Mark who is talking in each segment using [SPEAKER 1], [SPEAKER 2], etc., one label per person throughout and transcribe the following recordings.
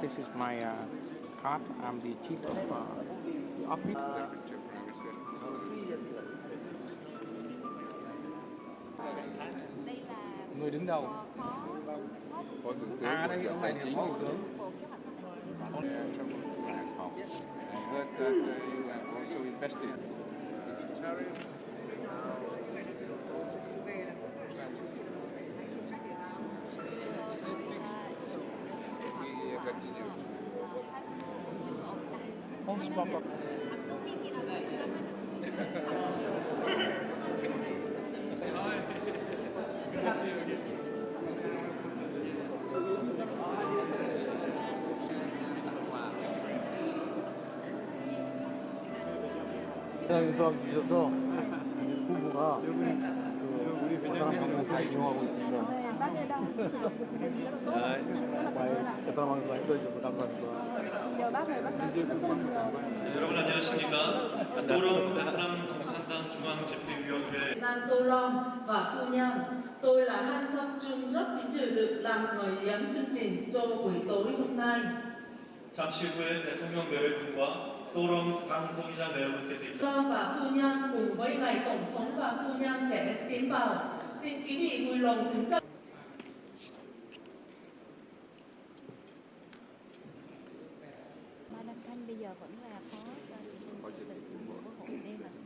[SPEAKER 1] This is my card. I'm the chief of the office.
[SPEAKER 2] Đây là
[SPEAKER 1] Người đứng đầu.
[SPEAKER 3] Phó Thủ tướng
[SPEAKER 1] Đây
[SPEAKER 3] Bộ
[SPEAKER 1] ông
[SPEAKER 3] Tài
[SPEAKER 1] này
[SPEAKER 3] chính.
[SPEAKER 1] Phó Thủ tướng.
[SPEAKER 2] Bộ Kế hoạch và Tài chính.
[SPEAKER 3] Trong Hải Phòng. I heard that you have also invested tariff. Is it fixed? So we continue
[SPEAKER 1] Không stop. 후보가 우리 베트남 잘 이용하고 있습니다. 베트남 방송 해주셔서 감사합니다.
[SPEAKER 4] 여러분 안녕하십니까? 또롱 베트남 공산당 중앙집행위원회
[SPEAKER 5] Nam Tô Long và phu nhân, tôi là Han Sóc Trung rất vinh dự được làm người dẫn chương trình cho buổi tối hôm nay.
[SPEAKER 4] 잠시 후에 대통령 내외분과 또롱 방송이자 내외분께서 입장.
[SPEAKER 5] Con và phu nhân cùng với ngài tổng thống và phu nhân sẽ tiến vào. Xin quý vị vui lòng kính chào.
[SPEAKER 2] Madam Thanh bây giờ vẫn là phó cho chủ tịch Quốc hội đêm và xin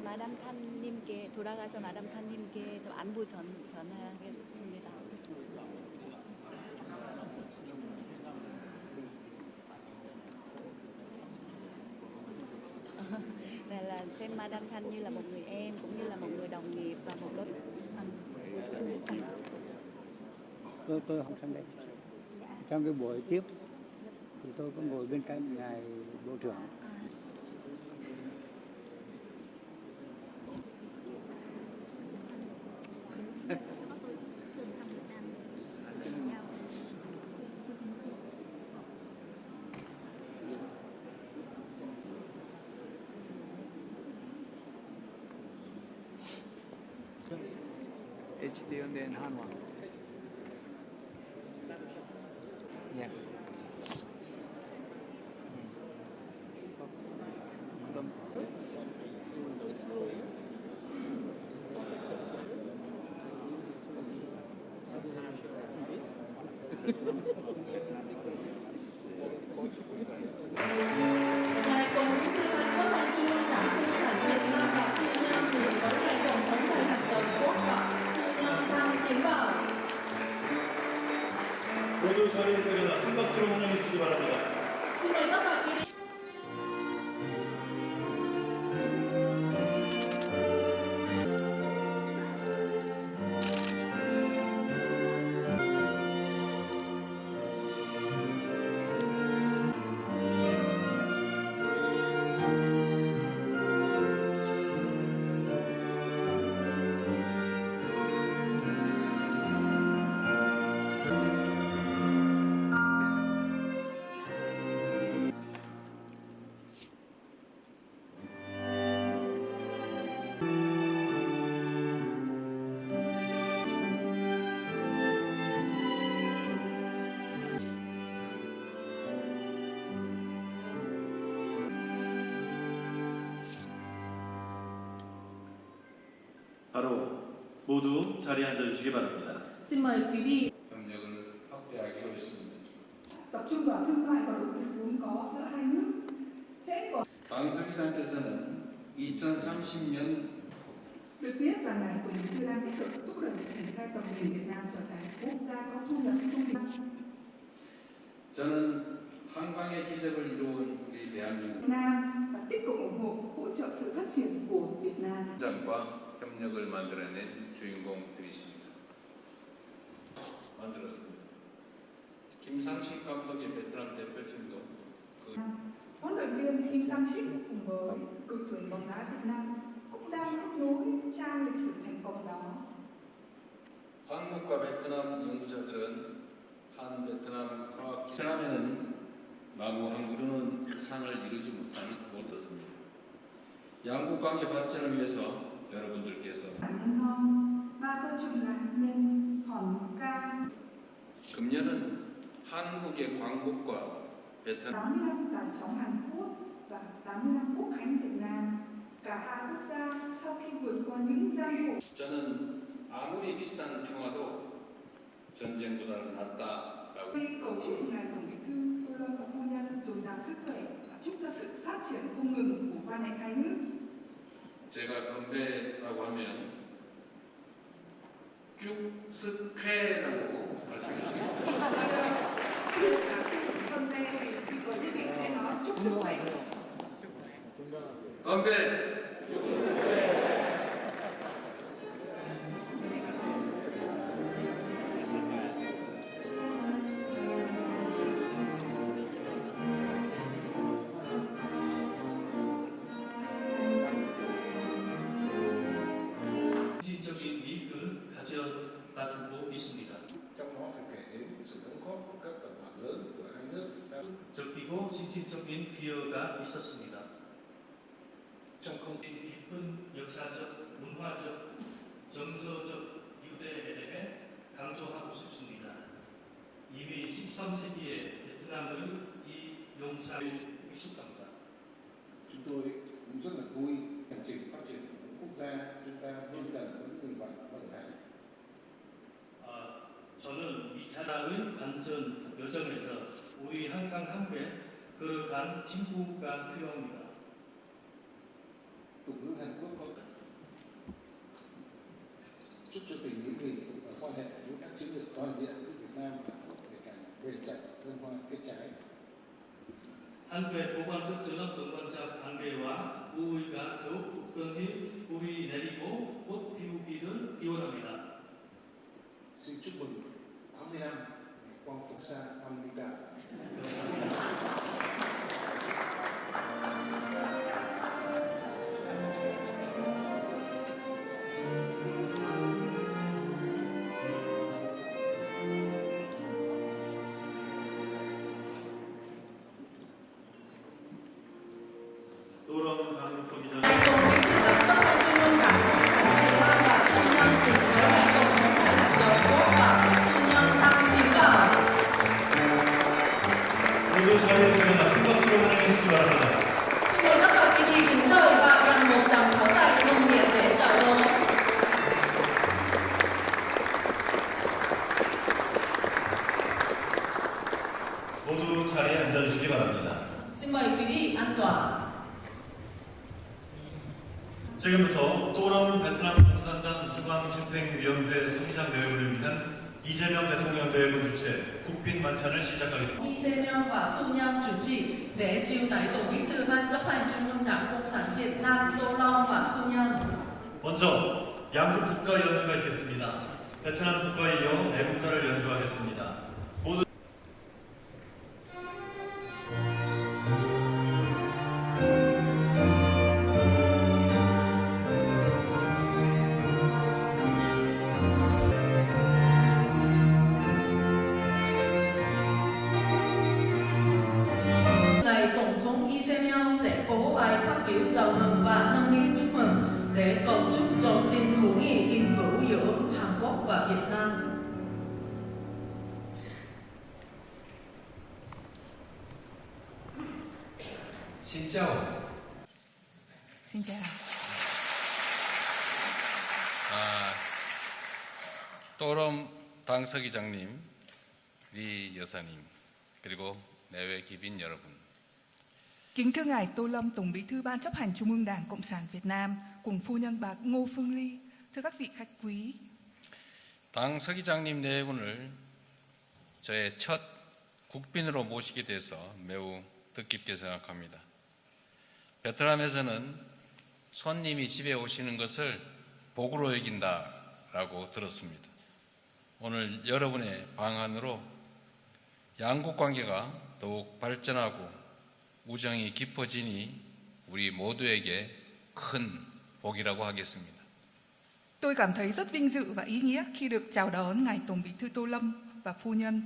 [SPEAKER 2] 마담 칸님께 돌아가서 마담 칸님께 좀 안부 전하겠습니다. Này là xem Madam Thanh như là một người em cũng như là một người đồng nghiệp và một đối
[SPEAKER 1] Tôi không sang đây. Trong cái buổi tiếp thì tôi có ngồi bên cạnh ngài bộ trưởng. HD on the enhanced one. Yeah.
[SPEAKER 5] Ngài Tổng Bí thư Ban chấp hành Trung ương Đảng Cộng sản Việt Nam và phu nhân cùng với ngài Tổng thống Thời hạn Toàn quốc và phu nhân Thăng tiến vào.
[SPEAKER 4] 모두 자리에 서거나 큰 박수로 환영해 주시기 바랍니다.
[SPEAKER 5] Xin mời tất cả quý vị.
[SPEAKER 4] 바로 모두 자리에 앉아 주시기 바랍니다.
[SPEAKER 5] Xin mời quý vị.
[SPEAKER 3] 협력을 확대하기로 했습니다.
[SPEAKER 6] tập trung vào thương mại và đầu tư vốn có giữa hai nước sẽ có.
[SPEAKER 3] 방송이단께서는 2030년
[SPEAKER 6] Được biết rằng ngài Tổng Bí thư đang tích cực thúc đẩy triển khai tầm nhìn Việt Nam trở thành quốc gia có thu nhập trung bình.
[SPEAKER 3] 저는 한강의 기적을 이루어온 우리 대한민국
[SPEAKER 6] Việt Nam và tích cực ủng hộ hỗ trợ sự phát triển của Việt Nam.
[SPEAKER 3] 장과 협력을 만들어낸 주인공들이십니다. 만들었습니다. 김상식 감독의 베트남 대표팀도 그
[SPEAKER 6] Huấn luyện viên Kim Sang Sik cùng với đội tuyển bóng đá Việt Nam cũng đang tiếp nối trang lịch sử thành công đó.
[SPEAKER 3] 한국과 베트남 연구자들은 한 베트남 과학 베트남에는 마구 한 그루는 상을 이루지 못했습니다. 양국 관계 발전을 위해서 여러분들께서
[SPEAKER 6] nhân hơn ba cô chung là nhân hòn ca
[SPEAKER 3] 금년은 한국의 광복과 베트남
[SPEAKER 6] 85 giải phóng Hàn Quốc và 85 quốc khánh Việt Nam. Cả hai quốc gia sau khi vượt qua những gian khổ
[SPEAKER 3] 저는 아무리 비싼 평화도 전쟁보다는 낫다라고
[SPEAKER 6] Tôi cầu chúc ngài Tổng Bí thư Tô Lâm và phu nhân dồi dào sức khỏe và chúc cho sự phát triển không ngừng của quan hệ hai nước.
[SPEAKER 3] 제가 건배라고 하면 쭉스케라고 말씀해 주시겠어요?
[SPEAKER 6] Sự vân tay thì với quý vị sẽ nói chúc sức khỏe.
[SPEAKER 3] 건배!
[SPEAKER 6] Xin cảm ơn.
[SPEAKER 4] 실질적인 이익을 가져다주고 있습니다.
[SPEAKER 7] trong đó phải kể đến sự đóng góp của các tập đoàn lớn của hai nước đã
[SPEAKER 4] 적기고 실질적인 기여가 있었습니다.
[SPEAKER 7] trong không
[SPEAKER 4] 깊은 역사적, 문화적, 정서적 유대에 대해 강조하고 싶습니다. 이미 13세기에 베트남의 이 용사를 위식합니다.
[SPEAKER 7] chúng tôi cũng rất là vui hành trình phát triển của quốc gia chúng ta vươn tầm với người bạn đồng hành.
[SPEAKER 4] 저는 이 나라의 반전 여정에서 우리 항상 함께 걸어간 친구가 필요합니다.
[SPEAKER 7] tục ngữ Hàn Quốc có chúc cho tình hữu nghị và quan hệ đối tác chiến lược toàn diện với Việt Nam ngày càng bền chặt, thơm hoa kết trái.
[SPEAKER 4] 한국의 보관적 전업 동반자 관계와 우위가 더욱 굳건히 우리 내리고 꽃 피우기를 기원합니다.
[SPEAKER 7] Xin chúc mừng 80 năm ngày Quang Phúc Sa America.
[SPEAKER 4] 또런 강석 기자. 모두 자리에 서면 큰 박수로 환영해 주시기 바랍니다.
[SPEAKER 5] Xin mời tất cả quý vị kính mời và dành một tràng pháo tay nồng nhiệt để chào đón.
[SPEAKER 4] 모두 자리에 앉아주시기 바랍니다.
[SPEAKER 5] Xin mời quý vị an toàn.
[SPEAKER 4] 지금부터 또런 베트남 공산당 중앙집행위원회 서기장 내외부를 위한 이재명 대통령 내외부 주최 국빈 만찬을 시작하겠습니다.
[SPEAKER 5] Ijeong và phu nhân chủ trì để chiêu đãi Tổng Bí thư Ban chấp hành Trung ương Đảng Cộng sản Việt Nam Tô Lâm và phu nhân.
[SPEAKER 4] 먼저 양국 국가 연주가 있겠습니다. 베트남 국가에 이어 애국가를 연주하겠습니다. 모두
[SPEAKER 5] Ngài Tổng thống Ijeong sẽ có bài phát biểu chào mừng và nâng niu chúc mừng để cầu chúc cho tình hữu nghị vĩnh cửu giữa Hàn Quốc và Việt Nam.
[SPEAKER 7] Xin chào.
[SPEAKER 6] Xin chào.
[SPEAKER 3] 또롬 당서기장님, 리 여사님, 그리고 내외 귀빈 여러분.
[SPEAKER 6] Kính thưa ngài Tô Lâm, Tổng Bí thư Ban chấp hành Trung ương Đảng Cộng sản Việt Nam cùng phu nhân bà Ngô Phương Ly, thưa các vị khách quý.
[SPEAKER 3] 당 서기장님 네 분을 저의 첫 국빈으로 모시게 돼서 매우 뜻깊게 생각합니다. 베트남에서는 손님이 집에 오시는 것을 복으로 여긴다라고 들었습니다. 오늘 여러분의 방한으로 양국 관계가 더욱 발전하고 우정이 깊어지니 우리 모두에게 큰 복이라고 하겠습니다.
[SPEAKER 6] Tôi cảm thấy rất vinh dự và ý nghĩa khi được chào đón ngài Tổng Bí thư Tô Lâm và phu nhân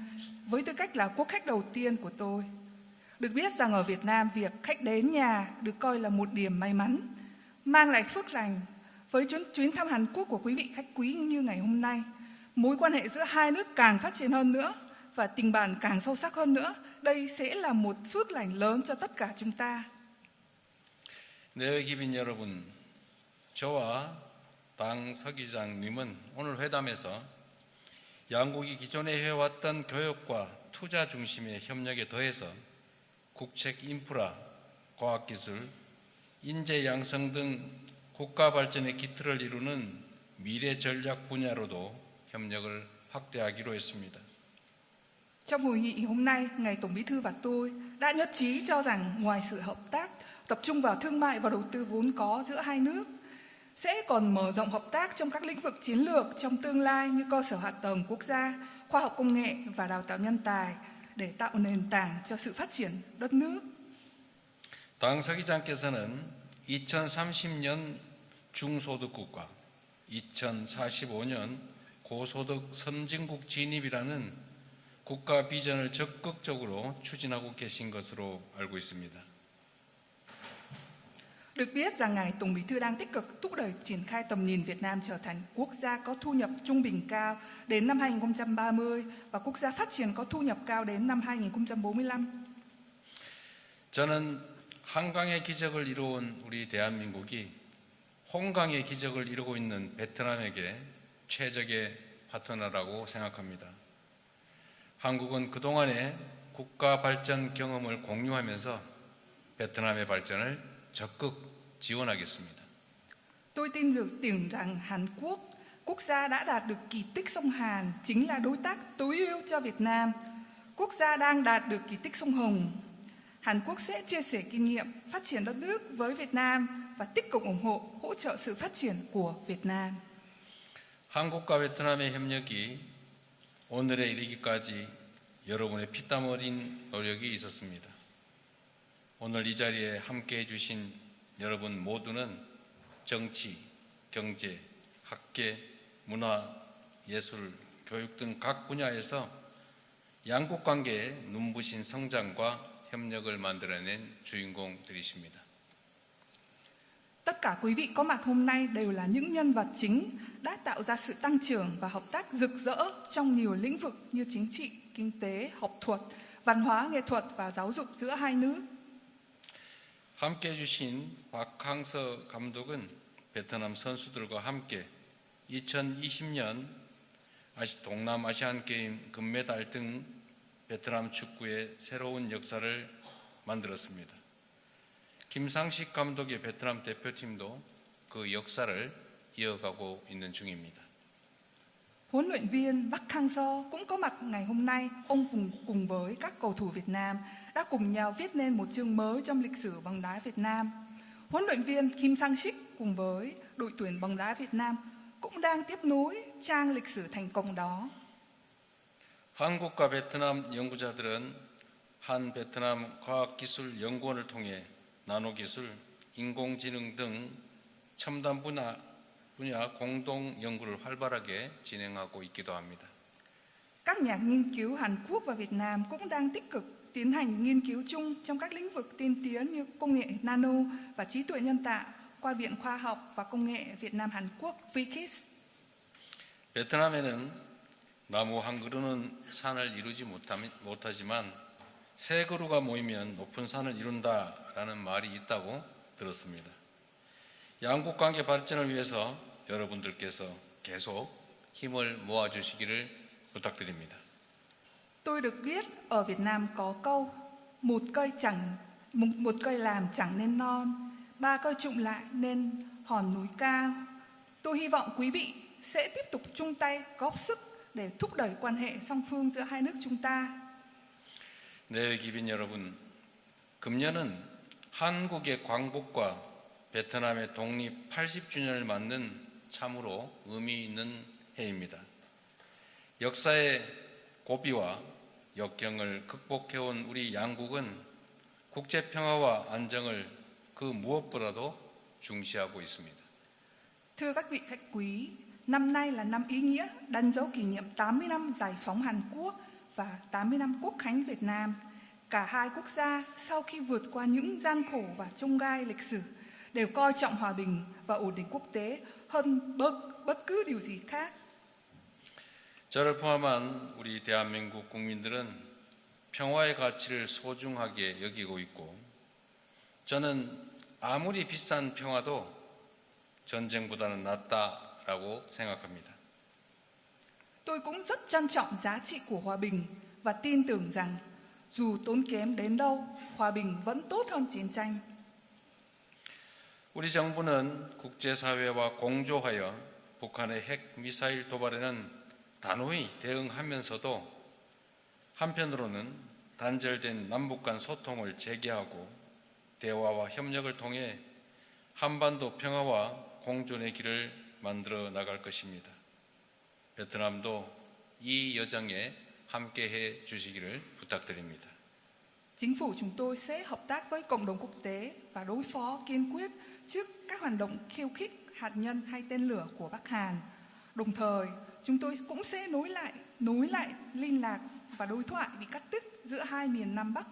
[SPEAKER 6] với tư cách là quốc khách đầu tiên của tôi. Được biết rằng ở Việt Nam, việc khách đến nhà được coi là một điểm may mắn. mang lại phước lành. Với chuyến thăm Hàn Quốc của quý vị khách quý như ngày hôm nay, mối quan hệ giữa hai nước càng phát triển hơn nữa và tình bạn càng sâu sắc hơn nữa. Đây sẽ là một phước lành lớn cho tất cả chúng ta.
[SPEAKER 3] 네, 기빈 여러분, 저와 당 서기장님은 오늘 회담에서 양국이 기존에 해왔던 교육과 투자 중심의 협력에 더해서 국책 인프라, 과학기술, 인재 양성 등 국가 발전의 기틀을 이루는 미래 전략 분야로도 협력을 확대하기로 했습니다.
[SPEAKER 6] Trong hội nghị hôm nay, Ngài Tổng Bí thư và tôi đã nhất trí cho rằng ngoài sự hợp tác tập trung vào thương mại và đầu tư vốn có giữa hai nước, sẽ còn mở rộng hợp tác trong các lĩnh vực chiến lược trong tương lai như cơ sở hạ tầng quốc gia, khoa học công nghệ và đào tạo nhân tài để tạo nền tảng cho sự phát triển đất nước.
[SPEAKER 3] 당 서기장께서는 2030년 중소득 국가, 2045년 고소득 선진국 진입이라는 국가 비전을 적극적으로 추진하고 계신 것으로 알고 있습니다.
[SPEAKER 6] Được biết rằng Ngài Tổng Bí thư đang tích cực thúc đẩy triển khai tầm nhìn Việt Nam trở thành quốc gia có thu nhập trung bình cao đến năm 2030 và quốc gia phát triển có thu nhập cao đến năm 2045.
[SPEAKER 3] 저는 한강의 기적을 이루어온 우리 대한민국이 홍강의 기적을 이루고 있는 베트남에게 최적의 파트너라고 생각합니다. 한국은 그동안의 국가 발전 경험을 공유하면서 베트남의 발전을 적극 지원하겠습니다.
[SPEAKER 6] Tôi tin tưởng rằng Hàn Quốc, quốc gia đã đạt được kỳ tích sông Hàn, chính là đối tác tối ưu cho Việt Nam. Quốc gia đang đạt được kỳ tích sông Hồng. Hàn Quốc sẽ chia sẻ kinh nghiệm phát triển đất nước với Việt Nam và tích cực ủng hộ, hỗ trợ sự phát triển của Việt Nam.
[SPEAKER 3] 한국과 베트남의 협력이 오늘에 이르기까지 여러분의 피땀 어린 노력이 있었습니다. 오늘 이 자리에 함께해 주신 여러분 모두는 정치, 경제, 학계, 문화, 예술, 교육 등 각 분야에서 양국 관계의 눈부신 성장과 협력을 만들어낸 주인공들이십니다.
[SPEAKER 6] Tất cả quý vị có mặt hôm nay đều là những nhân vật chính đã tạo ra sự tăng trưởng và hợp tác rực rỡ trong nhiều lĩnh vực như chính trị, kinh tế, học thuật, văn hóa, nghệ thuật và giáo dục giữa hai nước.
[SPEAKER 3] 함께해 주신 박항서 감독은 베트남 선수들과 함께 2020년 동남아시안 게임 금메달 등 베트남 축구의 새로운 역사를 만들었습니다. 김상식 감독의 베트남 대표팀도 그 역사를 이어가고 있는 중입니다.
[SPEAKER 6] Huấn luyện viên Park Hang-seo cũng có mặt ngày hôm nay. Ông cùng với các cầu thủ Việt Nam đã cùng nhau viết nên một chương mới trong lịch sử bóng đá Việt Nam. Huấn luyện viên Kim Sang-sik cùng với đội tuyển bóng đá Việt Nam cũng đang tiếp nối trang lịch sử thành công đó.
[SPEAKER 3] 한국과 베트남 연구자들은 한 베트남 과학기술연구원을 통해 나노기술, 인공지능 등 첨단 분야 공동 연구를 활발하게 진행하고 있기도 합니다.
[SPEAKER 6] Các nhà nghiên cứu Hàn Quốc và Việt Nam cũng đang tích cực tiến hành nghiên cứu chung trong các lĩnh vực tiên tiến như công nghệ nano và trí tuệ nhân tạo qua Viện Khoa học và Công nghệ Việt Nam Hàn Quốc VKIS.
[SPEAKER 3] 베트남에는 나무 한 그루는 산을 이루지 못하지만 세 그루가 모이면 높은 산을 이룬다라는 말이 있다고 들었습니다. 양국 관계 발전을 위해서 여러분들께서 계속 힘을 모아주시기를 부탁드립니다.
[SPEAKER 6] Tôi được biết ở Việt Nam có câu một cây làm chẳng nên non, ba cây chụm lại nên hòn núi cao. Tôi hy vọng quý vị sẽ tiếp tục chung tay góp sức để thúc đẩy quan hệ song phương giữa hai nước chúng ta.
[SPEAKER 3] 네, 기빈 여러분, 금년은 한국의 광복과 베트남의 독립 80주년을 맞는 참으로 의미 있는 해입니다. 역사의 고비와 역경을 극복해온 우리 양국은 국제 평화와 안정을 그 무엇보다도 중시하고 있습니다.
[SPEAKER 6] Thưa các vị khách quý, năm nay là năm ý nghĩa đánh dấu kỷ niệm 80 năm giải phóng Hàn Quốc và 80 năm Quốc khánh Việt Nam. Cả hai quốc gia sau khi vượt qua những gian khổ và chông gai lịch sử đều coi trọng hòa bình và ổn định quốc tế hơn bất cứ điều gì khác.
[SPEAKER 3] 저를 포함한 우리 대한민국 국민들은 평화의 가치를 소중하게 여기고 있고 저는 아무리 비싼 평화도 전쟁보다는 낫다라고 생각합니다.
[SPEAKER 6] Tôi cũng rất trân trọng giá trị của hòa bình và tin tưởng rằng dù tốn kém đến đâu, hòa bình vẫn tốt hơn chiến tranh.
[SPEAKER 3] 우리 정부는 국제사회와 공조하여 북한의 핵 미사일 도발에는 단호히 대응하면서도 한편으로는 단절된 남북 간 소통을 재개하고 대화와 협력을 통해 한반도 평화와 공존의 길을 만들어 나갈 것입니다. 베트남도 이 여정에 함께해 주시기를 부탁드립니다.
[SPEAKER 6] Chính phủ chúng tôi sẽ hợp tác với cộng đồng quốc tế và đối phó kiên quyết trước các hoạt động khiêu khích hạt nhân hay tên lửa của Bắc Hàn. Đồng thời, chúng tôi cũng sẽ nối lại liên lạc và đối thoại bị cắt đứt giữa hai miền Nam Bắc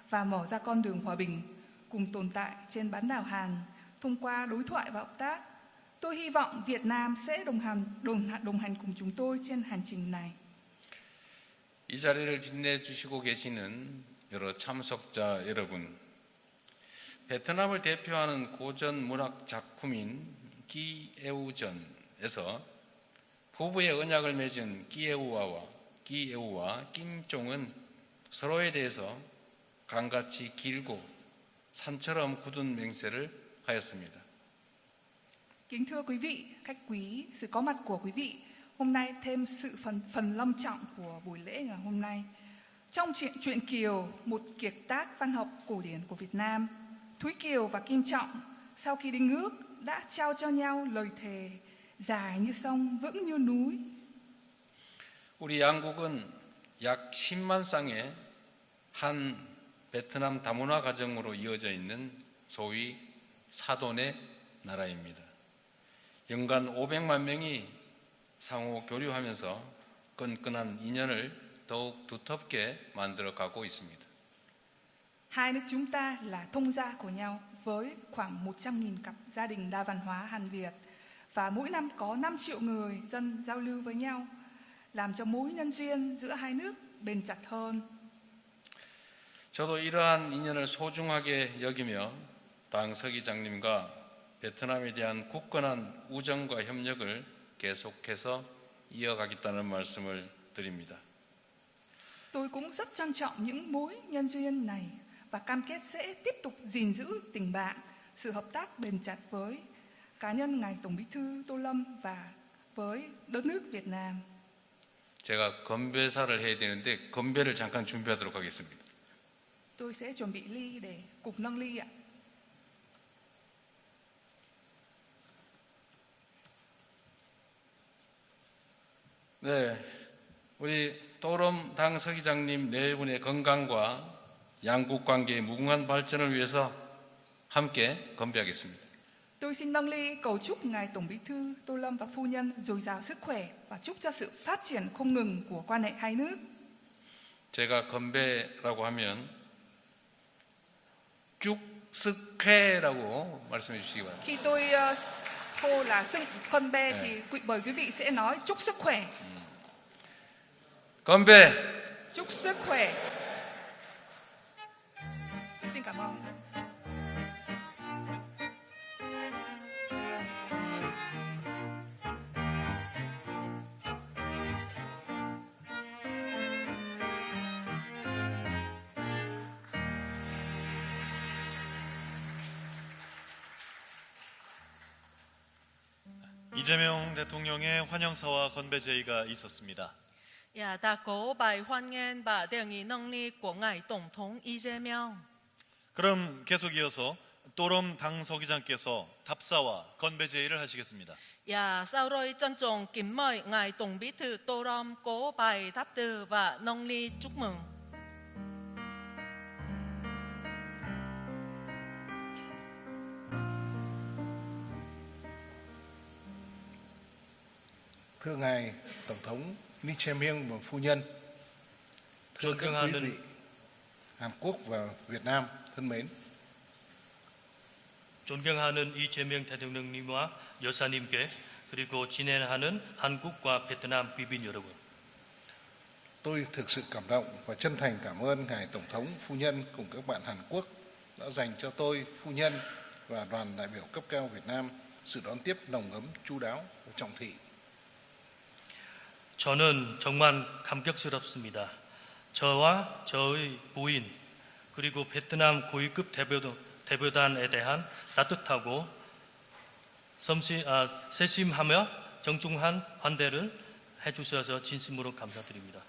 [SPEAKER 6] và mở ra con đường hòa bình cùng tồn tại trên bán đảo Hàn thông qua đối thoại và hợp tác. Tôi hy vọng Việt Nam sẽ đồng hành cùng chúng tôi trên hành trình này.
[SPEAKER 3] 이 자리를 빛내주시고 계시는 여러 참석자 여러분, 베트남을 대표하는 고전 문학 작품인 끼에우전에서 부부의 언약을 맺은 끼에우와 김종은 서로에 대해서 강같이 길고 산처럼 굳은 맹세를 하였습니다.
[SPEAKER 6] Kính thưa quý vị, khách quý, sự có mặt của quý vị hôm nay thêm sự phần long trọng của buổi lễ ngày hôm nay. Trong truyện Kiều, một kiệt tác văn học cổ điển của Việt Nam, Thúy Kiều và Kim Trọng sau khi đính ước đã trao cho nhau lời thề dài như sông, vững như núi.
[SPEAKER 3] 우리 양국은 약 10만 쌍의 한 베트남 다문화 가정으로 이어져 있는 소위 사돈의 나라입니다. 연간 500만 명이 상호 교류하면서 끈끈한 인연을 더욱 두텁게 만들어가고 있습니다.
[SPEAKER 6] Hai nước chúng ta là thông gia của nhau với khoảng 100.000 cặp gia đình đa văn hóa Hàn Việt và mỗi năm có 5 triệu người dân giao lưu với nhau, làm cho mối nhân duyên giữa hai nước bền chặt hơn.
[SPEAKER 3] 저도 이러한 인연을 소중하게 여기며 당 서기장님과 베트남에 대한 굳건한 우정과 협력을 계속해서 이어가겠다는 말씀을 드립니다.
[SPEAKER 6] Tôi cũng rất trân trọng những mối nhân duyên này và cam kết sẽ tiếp tục gìn giữ tình bạn, sự hợp tác bền chặt với cá nhân Ngài Tổng Bí thư Tô Lâm và với đất nước Việt Nam.
[SPEAKER 3] 제가 건배사를 해야 되는데 건배를 잠깐 준비하도록 하겠습니다.
[SPEAKER 6] Tôi sẽ chuẩn bị ly để cùng nâng ly ạ.
[SPEAKER 3] 네, 우리 또럼 당 서기장님 네 분의 건강과 양국 관계의 무궁한 발전을 위해서 함께 건배하겠습니다.
[SPEAKER 6] Tôi xin nâng ly cầu chúc Ngài Tổng Bí thư Tô Lâm và phu nhân dồi dào sức khỏe và chúc cho sự phát triển không ngừng của quan hệ hai nước.
[SPEAKER 3] 제가 건배라고 하면 쭉쓱해라고 말씀해 주시기 바랍니다.
[SPEAKER 6] Khi tôi hô là con be thì mời quý vị sẽ nói chúc sức khỏe.
[SPEAKER 3] 건배!
[SPEAKER 6] Chúc sức khỏe. Xin cảm ơn.
[SPEAKER 4] 이재명 대통령의 환영사와 건배 제의가 있었습니다.
[SPEAKER 8] đã có bài hoan nghênh và đề nghị nâng ly của ngài tổng thống Lee Jae-myung.
[SPEAKER 4] 그럼 계속 이어서 또럼 당 서기장께서 답사와 건배 제의를 하시겠습니다.
[SPEAKER 8] Sau rồi trân trọng kính mời ngài tổng bí thư Tô Lâm có bài tháp từ và nâng ly chúc mừng.
[SPEAKER 7] Thưa ngài Tổng thống Lee Jae-myung và phu nhân, thưa các quý vị Hàn Quốc và Việt Nam thân mến,
[SPEAKER 9] 존경하는 이재명 대통령님과 여사님께 그리고 진행하는 한국과 베트남 quý 여러분.
[SPEAKER 7] Tôi thực sự cảm động và chân thành cảm ơn Ngài Tổng thống, phu nhân cùng các bạn Hàn Quốc đã dành cho tôi, phu nhân và đoàn đại biểu cấp cao Việt Nam sự đón tiếp nồng ấm, chu đáo và trọng thị.
[SPEAKER 9] 저는 정말 감격스럽습니다. 저와 저의 부인 그리고 베트남 고위급 대표단에 대한 따뜻하고 세심하며 정중한 환대를 해주셔서 진심으로 감사드립니다.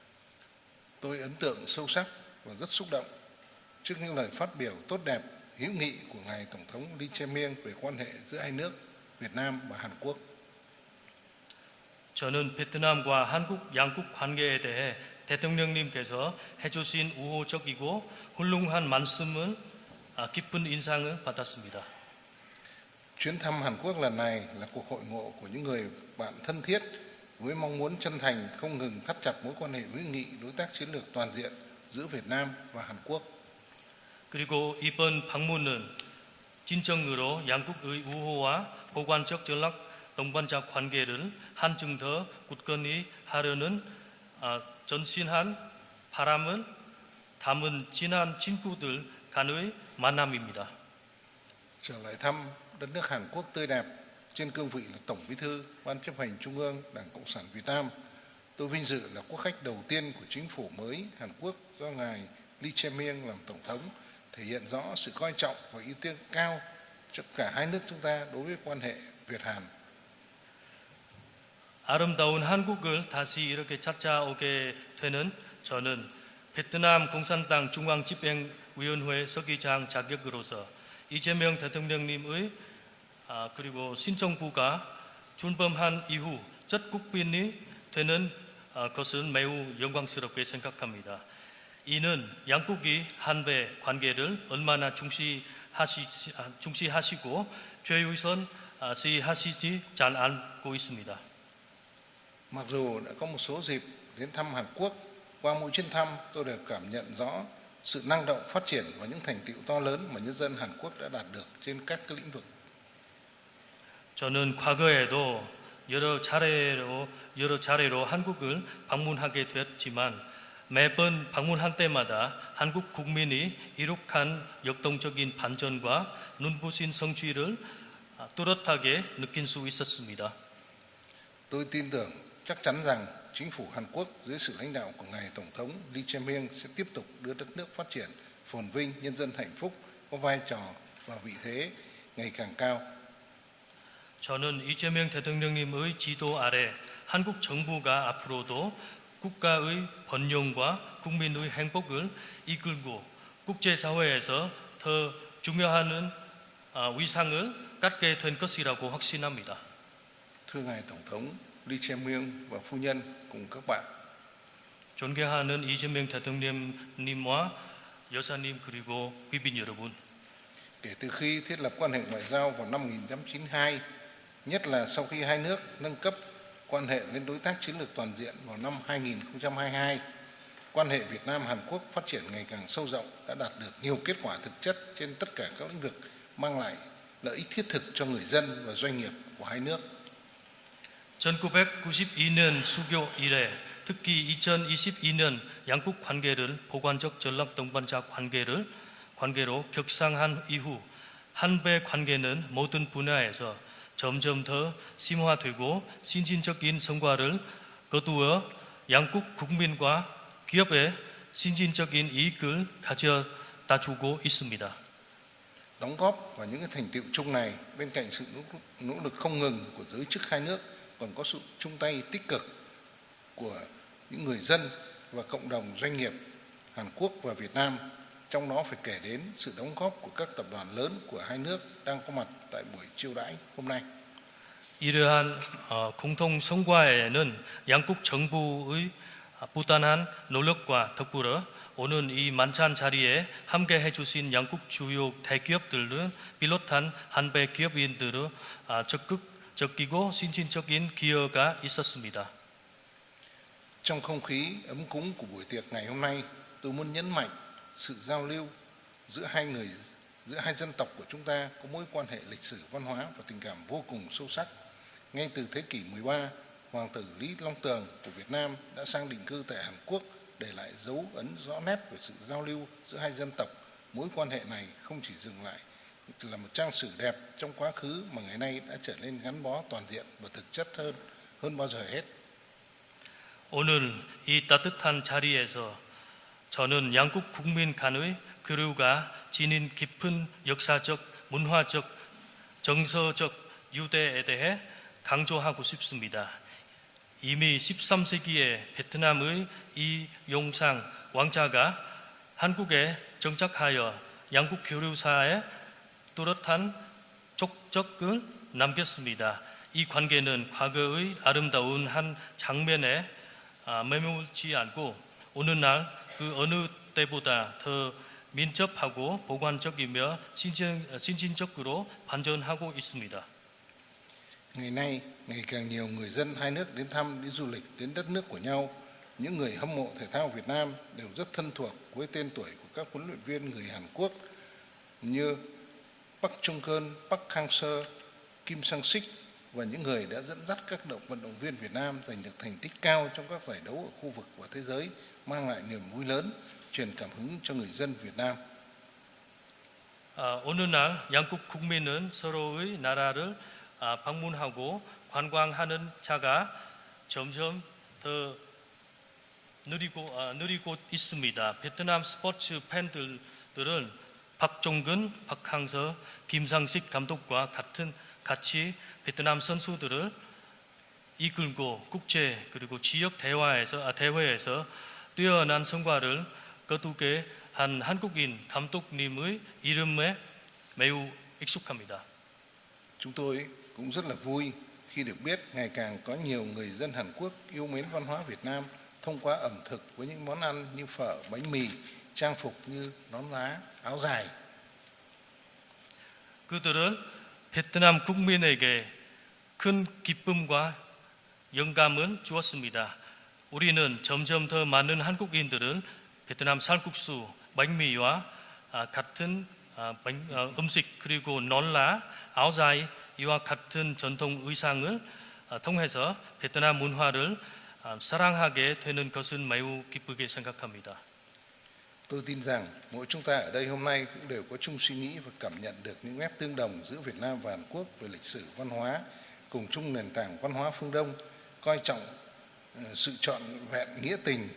[SPEAKER 7] Tôi ấn tượng sâu sắc và rất xúc động trước những lời phát biểu tốt đẹp, hữu nghị của Ngài Tổng thống Lee Jae-myung về quan hệ giữa hai nước Việt Nam và Hàn Quốc.
[SPEAKER 9] 저는 베트남과 한국 양국 관계에 대해 대통령님께서 해주신 우호적이고 훌륭한 말씀은 깊은 인상을 받았습니다.
[SPEAKER 7] Chuyến thăm Hàn Quốc lần này là cuộc hội ngộ của những người bạn thân thiết với mong muốn chân thành không ngừng thắt chặt mối quan hệ hữu nghị, đối tác chiến lược toàn diện giữa Việt Nam và Hàn Quốc.
[SPEAKER 9] 그리고 이번 방문은 진정으로 양국의 우호와 보관적 전략 동반자 관계를 한층 더 굳건히 하려는 전신한 바람은 담은 지난 친구들 간의 만남입니다.
[SPEAKER 7] Trở lại thăm đất nước Hàn Quốc tươi đẹp trên cương vị là Tổng Bí thư Ban chấp hành Trung ương Đảng Cộng sản Việt Nam, tôi vinh dự là quốc khách đầu tiên của chính phủ mới Hàn Quốc do ngài Lee Jae-myung làm tổng thống, thể hiện rõ sự coi trọng và ưu tiên cao cho cả hai nước chúng ta đối với quan hệ Việt-Hàn.
[SPEAKER 9] 아름다운 한국을 다시 이렇게 찾아오게 되는 저는 베트남 공산당 중앙집행위원회 서기장 자격으로서 이재명 대통령님의 그리고 신정부가 출범한 이후 첫 국빈이 되는 것은 매우 영광스럽게 생각합니다. 이는 양국이 한배 관계를 얼마나 중시하시고 최우선 시하시지 잘 알고 있습니다.
[SPEAKER 7] Mặc dù đã có một số dịp đến thăm Hàn Quốc, qua mỗi chuyến thăm tôi đều cảm nhận rõ sự năng động phát triển và những thành tựu to lớn mà nhân dân Hàn Quốc đã đạt được trên các lĩnh vực.
[SPEAKER 9] 저는 과거에도 여러 차례로 한국을 방문하게 되었지만 매번 방문할 때마다 한국 국민이 이룩한 역동적인 반전과 눈부신 성취를 뚜렷하게 느낄 수 있었습니다.
[SPEAKER 7] Tôi tin tưởng chắc chắn rằng chính phủ Hàn Quốc dưới sự lãnh đạo của ngài Tổng thống Lee Jae-myung sẽ tiếp tục đưa đất nước phát triển, phồn vinh, nhân dân hạnh phúc, có vai trò và vị thế ngày càng cao.
[SPEAKER 9] 저는 이재명 대통령님의 지도 아래 한국 정부가 앞으로도 국가의 번영과 국민의 행복을 이끌고 국제사회에서 더 중요한 위상을 갖게 된 것이라고 확신합니다.
[SPEAKER 7] Thưa ngài Tổng thống Lee Jae-myung và phu nhân cùng các bạn,
[SPEAKER 9] 존경하는 이재명 대통령님과 여사님 그리고 quý 여러분.
[SPEAKER 7] kể từ khi thiết lập quan hệ ngoại giao vào năm 1992, nhất là sau khi hai nước nâng cấp quan hệ lên đối tác chiến lược toàn diện vào năm 2022, quan hệ Việt Nam-Hàn Quốc phát triển ngày càng sâu rộng, đã đạt được nhiều kết quả thực chất trên tất cả các lĩnh vực, mang lại lợi ích thiết thực cho người dân và doanh nghiệp của hai nước.
[SPEAKER 9] 1992년 수교 이래 특히 2022년 양국 관계를 보관적 전략 동반자 관계로 격상한 이후 한배 관계는 모든 분야에서 점점 더 심화되고 신진적인 성과를 거두어 양국 국민과 기업의 신진적인 이익을 가져다 주고 있습니다.
[SPEAKER 7] Đóng góp vào những thành tựu chung này, bên cạnh sự nỗ lực không ngừng của giới chức hai nước, còn có sự chung tay tích cực của những người dân và cộng đồng doanh nghiệp Hàn Quốc và Việt Nam. Trong đó phải kể đến sự đóng góp của các tập đoàn lớn của hai nước đang có mặt tại buổi chiêu đãi hôm nay.
[SPEAKER 9] 이러한 공통 성과에는 양국 정부의 부단한 노력과 덕분에 오는 이 만찬 자리에 함께 해주신 양국 주요 대기업들은 비롯한 한배 기업인들의 적극적이고 신진적인 기여가 있었습니다.
[SPEAKER 7] Trong không khí ấm cúng của buổi tiệc ngày hôm nay, tôi muốn nhấn mạnh sự giao lưu giữa hai người giữa hai dân tộc của chúng ta có mối quan hệ lịch sử, văn hóa và tình cảm vô cùng sâu sắc. Ngay từ thế kỷ 13, Hoàng tử Lý Long Tường của Việt Nam đã sang định cư tại Hàn Quốc, để lại dấu ấn rõ nét về sự giao lưu giữa hai dân tộc. Mối quan hệ này không chỉ dừng lại là một trang sử đẹp trong quá khứ mà ngày nay đã trở nên gắn bó toàn diện và thực chất hơn bao giờ hết.
[SPEAKER 9] 오늘 이 따뜻한 자리에서 저는 양국 국민 간의 교류가 지닌 깊은 역사적, 문화적, 정서적 유대에 대해 강조하고 싶습니다. 이미 13세기에 베트남의 이용상 왕자가 한국에 정착하여 양국 교류사에 뚜렷한 족적을 남겼습니다. 이 관계는 과거의 아름다운 한 장면에 머물지 않고 오늘날 그 어느 때보다 더 민첩하고 보관적이며 신진적으로 발전하고 있습니다.
[SPEAKER 7] Ngày nay, ngày càng nhiều người dân hai nước đến thăm, đi du lịch đến đất nước của nhau. Những người hâm mộ thể thao Việt Nam đều rất thân thuộc với tên tuổi của các huấn luyện viên người Hàn Quốc như Park Chung-keun, Park Hang-seo, Kim Sang-sik và những người đã dẫn dắt các vận động viên Việt Nam giành được thành tích cao trong các giải đấu ở khu vực và thế giới, mang lại niềm vui lớn, truyền cảm hứng cho người dân Việt Nam.
[SPEAKER 9] 오늘날 양국 국민은 서로의 나라를 방문하고 관광하는 차가 점점 더 느리고 있습니다. 베트남 스포츠 팬들은 박종근, 박항서, 김상식 감독과 같이 베트남 선수들을 이끌고 국제 그리고 지역 대회에서 뛰어난 성과를 거두게 한 한국인 감독님의 이름에 매우 익숙합니다.
[SPEAKER 7] Chúng tôi cũng rất là vui khi được biết ngày càng có nhiều người dân Hàn Quốc yêu mến văn hóa Việt Nam thông qua ẩm thực với những món ăn như phở, bánh mì, trang phục như nón lá, áo dài.
[SPEAKER 9] 그들은 베트남 국민에게 큰 기쁨과 영감을 주었습니다. 우리는 점점 더 많은 한국인들은 베트남 쌀국수, bánh mì 와 같은 음식 그리고 논라, áo dài 이와 같은 전통 의상을 통해서 베트남 문화를 사랑하게 되는 것은 매우 기쁘게 생각합니다.
[SPEAKER 7] Tôi tin rằng mỗi chúng ta ở đây hôm nay cũng đều có chung suy nghĩ và cảm nhận được những nét tương đồng giữa Việt Nam và Hàn Quốc về lịch sử văn hóa, cùng chung nền tảng văn hóa phương Đông, coi trọng sự trọn vẹn nghĩa tình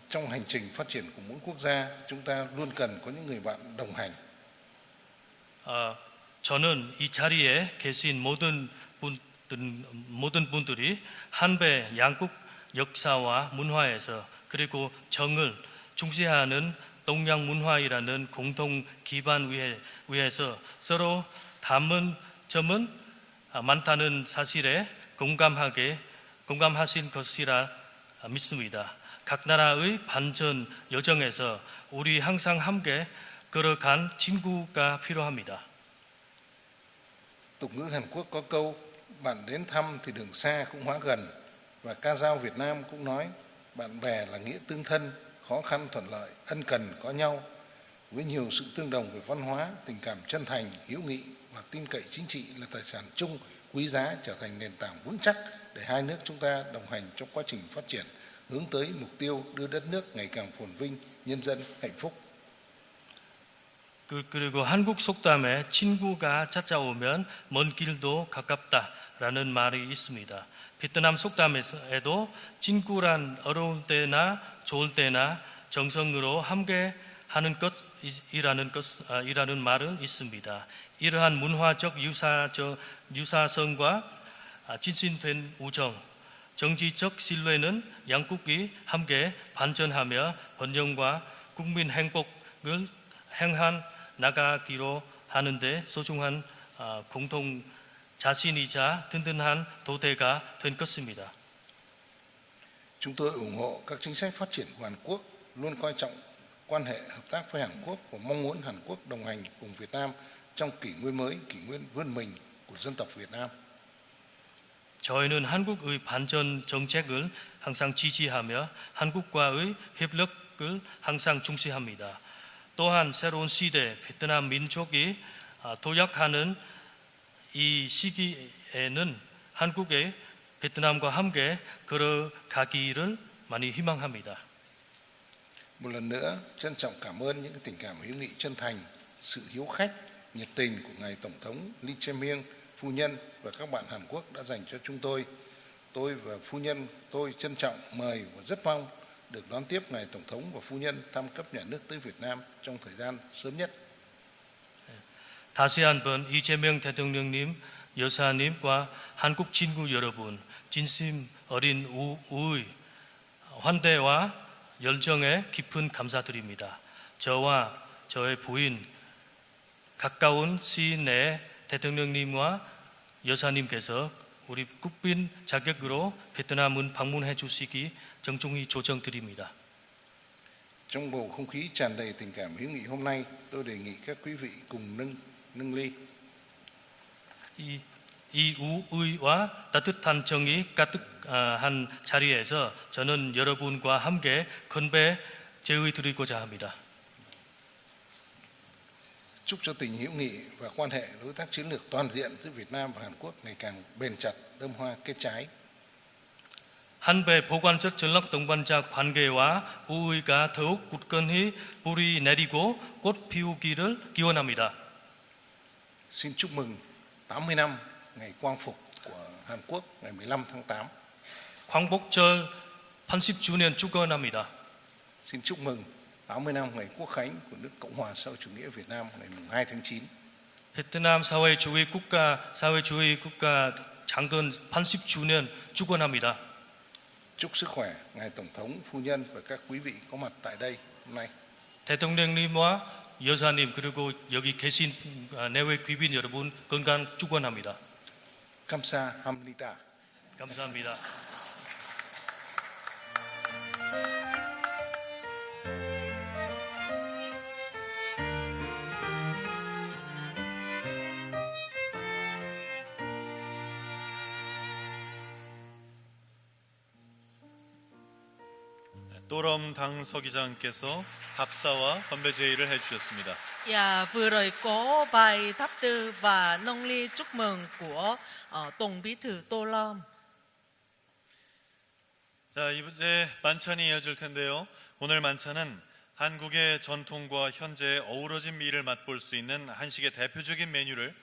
[SPEAKER 7] trong hành trình phát triển của mỗi quốc gia. Chúng ta luôn cần có những người bạn đồng hành.
[SPEAKER 9] 저는 이 자리에 계신 모든 분들이 한배 양국 역사와 문화에서 그리고 정을 중시하는 동양 문화이라는 공통 기반 위에서 서로 닮은 점은 많다는 사실에 공감하신 것이라 믿습니다. 각 나라의 반전 여정에서 우리 항상 함께 걸어간 친구가 필요합니다.
[SPEAKER 7] Tục ngữ Hàn Quốc có câu bạn đến thăm thì đường xa cũng hóa gần, và ca dao Việt Nam cũng nói bạn bè là nghĩa tương thân, khó khăn thuận lợi, ân cần có nhau. Với nhiều sự tương đồng về văn hóa, tình cảm chân thành, hữu nghị và tin cậy chính trị là tài sản chung quý giá, trở thành nền tảng vững chắc để hai nước chúng ta đồng hành trong quá trình phát triển, hướng tới mục tiêu đưa đất nước ngày càng phồn vinh, nhân dân hạnh phúc.
[SPEAKER 9] 그리고 한국 속담에 친구가 찾아오면 먼 길도 가깝다라는 말이 있습니다. 베트남 속담에도 친구란 어려울 때나 좋을 때나 정성으로 함께 하는 것이라는 말은 있습니다. 이러한 문화적 유사성과 진실된 우정, 정치적 신뢰는 양국이 함께 발전하며 번영과 국민 행복을 향한 나가기로 하는데 소중한 공통 자신이자 든든한 도대가 된 것입니다.
[SPEAKER 7] Chúng tôi ủng hộ các chính sách phát triển của Hàn Quốc, luôn coi trọng quan hệ hợp tác với Hàn Quốc và mong muốn Hàn Quốc đồng hành cùng Việt Nam trong kỷ nguyên mới, kỷ nguyên vươn mình của dân tộc Việt Nam.
[SPEAKER 9] 저희는 한국의 반전 정책을 항상 지지하며 한국과의 협력을 항상 중시합니다. 또한 새로운 시대 베트남 민족이 도약하는 이 시기에는 한국의 베트남과 함께 걸어가기를 많이 희망합니다.
[SPEAKER 7] Một lần nữa, trân trọng cảm ơn những tình cảm hữu nghị chân thành, sự hiếu khách, nhiệt tình của ngài Tổng thống Lee Jae-myung, phu nhân và các bạn Hàn Quốc đã dành cho chúng tôi. Tôi và phu nhân tôi trân trọng mời và rất mong được đón tiếp ngài Tổng thống và phu nhân thăm cấp nhà nước tới Việt Nam trong thời gian sớm nhất.
[SPEAKER 9] 다시 한번 이재명 대통령님, 여사님과 한국 친구 여러분, 진심 어린 우의 환대와 열정에 깊은 감사드립니다. 저와 저의 부인, 가까운 시일 내에 대통령님과 여사님께서 우리 국빈 자격으로 베트남을 방문해 주시기 정중히 조정드립니다.
[SPEAKER 7] Trong bầu không khí tràn đầy tình cảm hữu nghị hôm nay, tôi đề nghị các quý vị cùng nâng ly.
[SPEAKER 9] 이 우의와 따뜻한 정이 가득한 자리에서 저는 여러분과 함께 건배 제의 드리고자 합니다.
[SPEAKER 7] Chúc cho tình hữu nghị và quan hệ đối tác chiến lược toàn diện giữa Việt Nam và Hàn Quốc ngày càng bền chặt, đơm hoa kết trái.
[SPEAKER 9] 한배 보관적 전략 동반자 관계와 우의가 더욱 굳건히 뿌리 내리고 꽃 피우기를 기원합니다.
[SPEAKER 7] Xin chúc mừng 80 năm ngày quang phục của Hàn Quốc ngày 15 tháng 8.
[SPEAKER 9] 광복절 80주년 축원합니다.
[SPEAKER 7] Xin chúc mừng 80 năm ngày quốc khánh của nước Cộng hòa xã hội chủ nghĩa Việt Nam ngày 2 tháng 9.
[SPEAKER 9] 베트남 사회주의 국가 창건 80주년 축원합니다.
[SPEAKER 7] Chúc sức khỏe ngài Tổng thống, phu nhân và các quý vị có mặt tại đây hôm nay.
[SPEAKER 9] 대통령님과 여사님 그리고 여기 계신 내외 귀빈 여러분 건강 축원합니다.
[SPEAKER 7] 감사합니다.
[SPEAKER 9] 감사합니다.
[SPEAKER 4] 또럼 당서기장께서 답사와 건배 제의를 해주셨습니다.
[SPEAKER 8] Dạ, vừa rồi có bài thắp tư và nông ly chúc mừng của Tổng Bí thư Tô Lâm.
[SPEAKER 4] 자, 이제 만찬이 이어질 텐데요. 오늘 만찬은 한국의 전통과 현재의 어우러진 미를 맛볼 수 있는 한식의 대표적인 메뉴를